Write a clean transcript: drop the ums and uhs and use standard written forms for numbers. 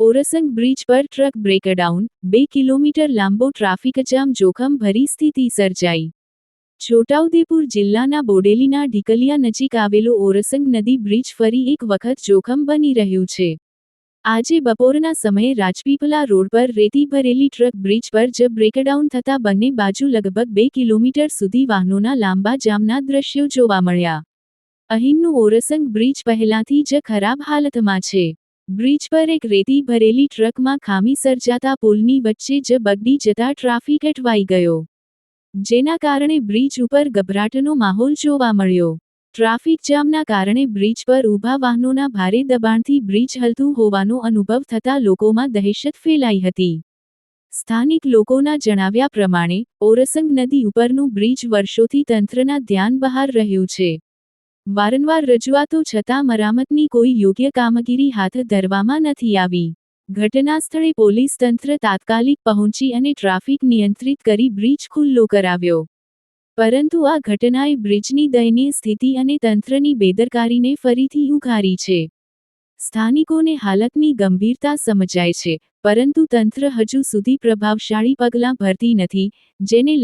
Orsang bridge પર truck breakdown, 2 kilometre લાંબો traffic jam, જોખમ ભરી સ્થિતિ સર્જાઈ. છોટાઉદેપુર જિલ્લાના બોડેલીના ઢીકલીયા નજીક આવેલો ઓરસંગ નદી બ્રિજ ફરી એક વખત જોખમ બની રહ્યું છે. આજે બપોરના સમયે રાજપીપલા રોડ પર રેતી ભરેલી ટ્રક બ્રિજ પર જ બ્રેકડાઉન થતા બંને બાજુ લગભગ 2 કિલોમીટર સુધી વાહનોના લાંબા જામના દ્રશ્યો જોવા મળ્યા. અહીંનું ઓરસંગ બ્રિજ પહેલાથી જ ખરાબ હાલતમાં છે. બ્રિજ પર એક રેતી ભરેલી ટ્રકમાં ખામી સર્જાતા પુલની વચ્ચે જ બગડી જતા ટ્રાફિક અટવાઈ ગયો. જેના કારણે બ્રિજ ઉપર ગભરાટનો માહોલ જોવા મળ્યો. ટ્રાફિક જામના કારણે બ્રિજ પર ઊભા વાહનોના ભારે દબાણથી બ્રિજ હલતું હોવાનો અનુભવ થતા લોકોમાં દહેશત ફેલાઈ હતી. સ્થાનિક લોકોના જણાવ્યા પ્રમાણે, ઓરસંગ નદી ઉપરનું બ્રિજ વર્ષોથી તંત્રના ધ્યાન બહાર રહ્યું છે. વારંવાર રજૂઆતો છતાં મરામતની કોઈ યોગ્ય કામગીરી હાથ ધરવામાં નથી આવી. ઘટનાસ્થળે પોલીસ તંત્ર તાત્કાલિક પહોંચી અને ટ્રાફિક નિયંત્રિત કરી બ્રિજ ખુલ્લો કરાવ્યો. પરંતુ આ ઘટનાએ બ્રિજની દયનીય સ્થિતિ અને તંત્રની બેદરકારીને ફરીથી ઉઘારી છે. સ્થાનિકોને હાલતની ગંભીરતા સમજાય છે, પરંતુ તંત્ર હજુ સુધી પ્રભાવશાળી પગલાં ભરતી નથી, જેને